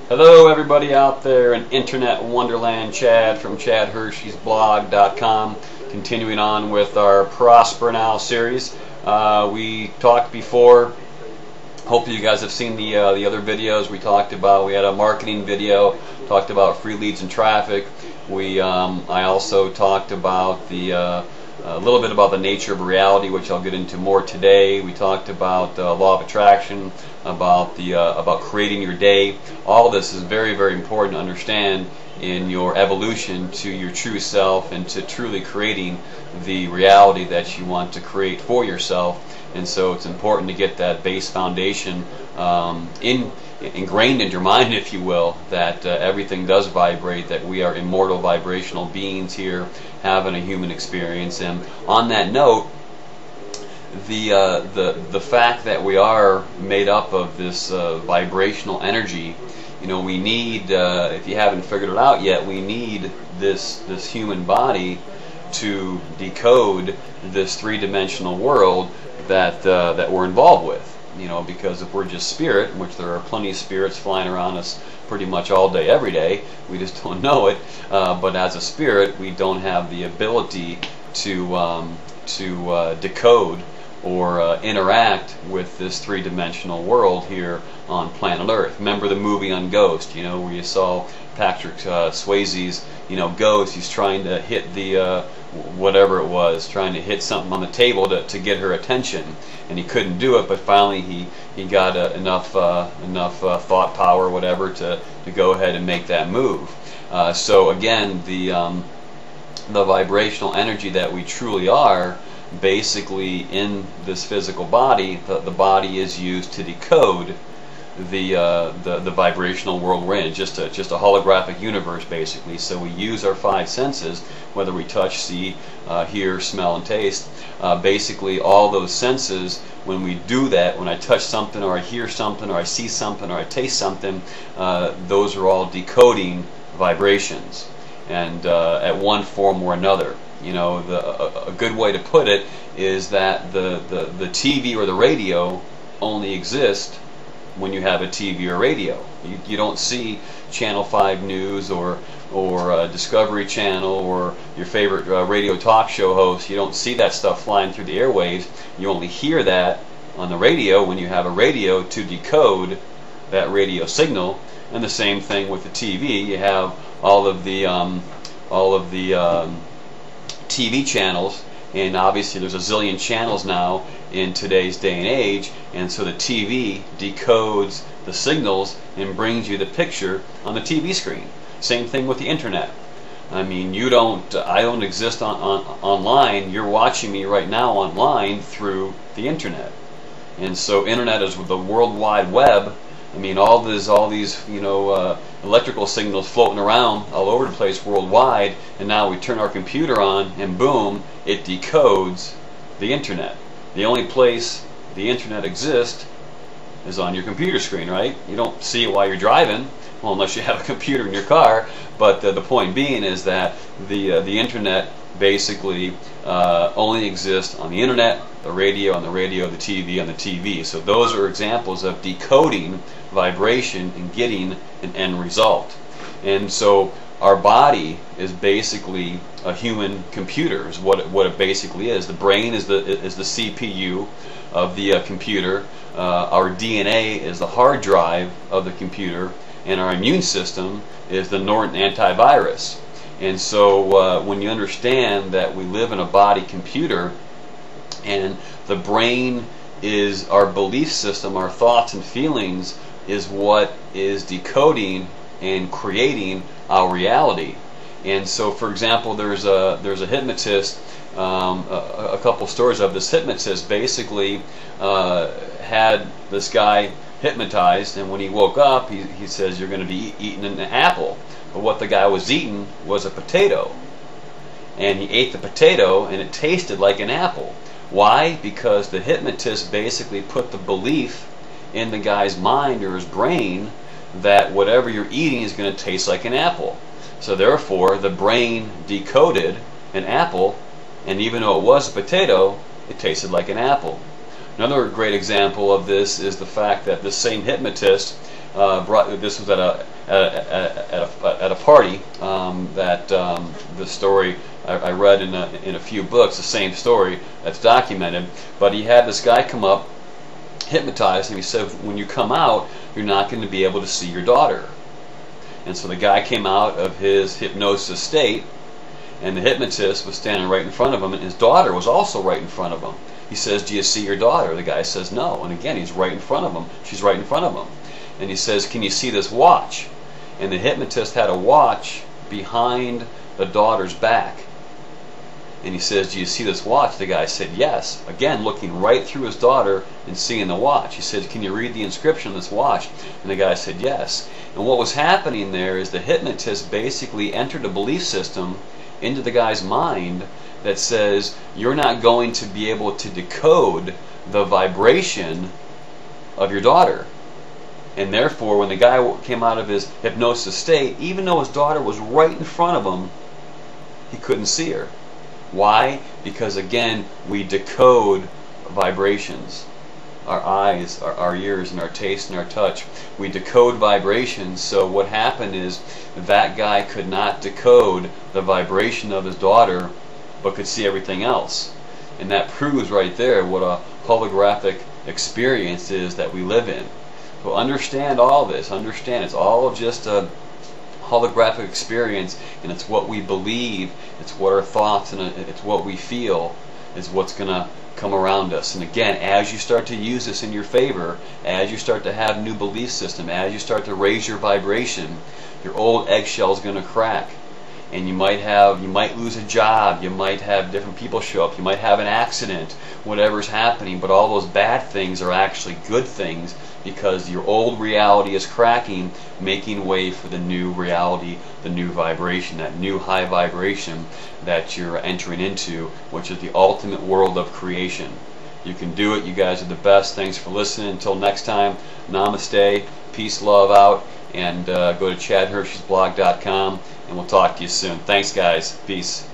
Hello everybody out there in Internet Wonderland, Chad from ChadHershey'sBlog.com, continuing on with our Prosper Now series. We talked before, hopefully you guys have seen the other videos we talked about. We had a marketing video, talked about free leads and traffic. I also talked about a little bit about the nature of reality, which I'll get into more today. We talked about law of attraction, about creating your day. All this is very, very important to understand in your evolution to your true self and to truly creating the reality that you want to create for yourself. And so it's important to get that base foundation ingrained in your mind, if you will, that everything does vibrate, that we are immortal vibrational beings here having a human experience. And on that note, the fact that we are made up of this vibrational energy, you know, we need, if you haven't figured it out yet, we need this human body to decode this three-dimensional world that we're involved with. You know, because if we're just spirit, which there are plenty of spirits flying around us pretty much all day, every day, we just don't know it. But as a spirit, we don't have the ability to decode or interact with this three-dimensional world here on planet Earth. Remember the movie on Ghost, you know, where you saw Patrick Swayze's, you know, Ghost. He's trying to hit the whatever it was, trying to hit something on the table to get her attention, and he couldn't do it. But finally, he got enough thought power, or whatever, to go ahead and make that move. So again, the vibrational energy that we truly are, basically in this physical body, the body is used to decode the vibrational world we're in. Just a holographic universe, basically. So we use our five senses, whether we touch, see, hear, smell, and taste. Basically, all those senses, when we do that, when I touch something, or I hear something, or I see something, or I taste something, those are all decoding vibrations, and at one form or another. You know, a good way to put it is that the TV or the radio only exist when you have a TV or radio. You don't see Channel 5 News or Discovery Channel or your favorite radio talk show host. You don't see that stuff flying through the airwaves. You only hear that on the radio when you have a radio to decode that radio signal. And the same thing with the TV. You have all of the TV channels, and obviously there's a zillion channels now in today's day and age, and so the TV decodes the signals and brings you the picture on the TV screen. Same thing with the internet. I mean, I don't exist online. You're watching me right now online through the internet. And so internet is the World Wide Web. I mean, all these you know, electrical signals floating around all over the place worldwide, and now we turn our computer on and boom, it decodes the internet. The only place the internet exists is on your computer screen, right? You don't see it while you're driving, well, unless you have a computer in your car. But the point being is that the internet basically only exists on the internet, the radio, on the radio, the TV, on the TV. So those are examples of decoding vibration and getting an end result. And so our body is basically a human computer, is what it basically is. The brain is the CPU of the computer. Our DNA is the hard drive of the computer, and our immune system is the Norton antivirus. And so when you understand that we live in a body computer, and the brain is our belief system, our thoughts and feelings is what is decoding and creating our reality. And so, for example, there's a hypnotist, a couple stories of this hypnotist basically had this guy hypnotized, and when he woke up, he says, you're going to be eating an apple. But what the guy was eating was a potato. And he ate the potato, and it tasted like an apple. Why? Because the hypnotist basically put the belief in the guy's mind or his brain that whatever you're eating is going to taste like an apple. So therefore, the brain decoded an apple, and even though it was a potato, it tasted like an apple. Another great example of this is the fact that this same hypnotist this was at a party that the story I read in a few books, the same story that's documented. But he had this guy come up, hypnotized him. He said, when you come out, you're not going to be able to see your daughter. And so the guy came out of his hypnosis state, and the hypnotist was standing right in front of him, and his daughter was also right in front of him. He says, do you see your daughter? The guy says no. And again, he's right in front of him. She's right in front of him. And he says, can you see this watch? And the hypnotist had a watch behind the daughter's back. And he says, do you see this watch? The guy said yes. Again, looking right through his daughter and seeing the watch. He said, can you read the inscription on this watch? And the guy said yes. And what was happening there is the hypnotist basically entered a belief system into the guy's mind that says, you're not going to be able to decode the vibration of your daughter. And therefore, when the guy came out of his hypnosis state, even though his daughter was right in front of him, he couldn't see her. Why? Because again, we decode vibrations. Our eyes, our ears, and our taste and our touch. We decode vibrations, so what happened is that guy could not decode the vibration of his daughter, but could see everything else. And that proves right there what a holographic experience is that we live in. So understand all this. Understand it's all just a holographic experience, and it's what we believe, it's what our thoughts, and it's what we feel is what's going to come around us. And again, as you start to use this in your favor, as you start to have new belief system, as you start to raise your vibration, your old eggshell is going to crack. And you might lose a job, you might have different people show up, you might have an accident, whatever's happening, but all those bad things are actually good things because your old reality is cracking, making way for the new reality, the new vibration, that new high vibration that you're entering into, which is the ultimate world of creation. You can do it. You guys are the best. Thanks for listening. Until next time, namaste, peace, love out, and go to chadhershesblog.com, and we'll talk to you soon. Thanks, guys. Peace.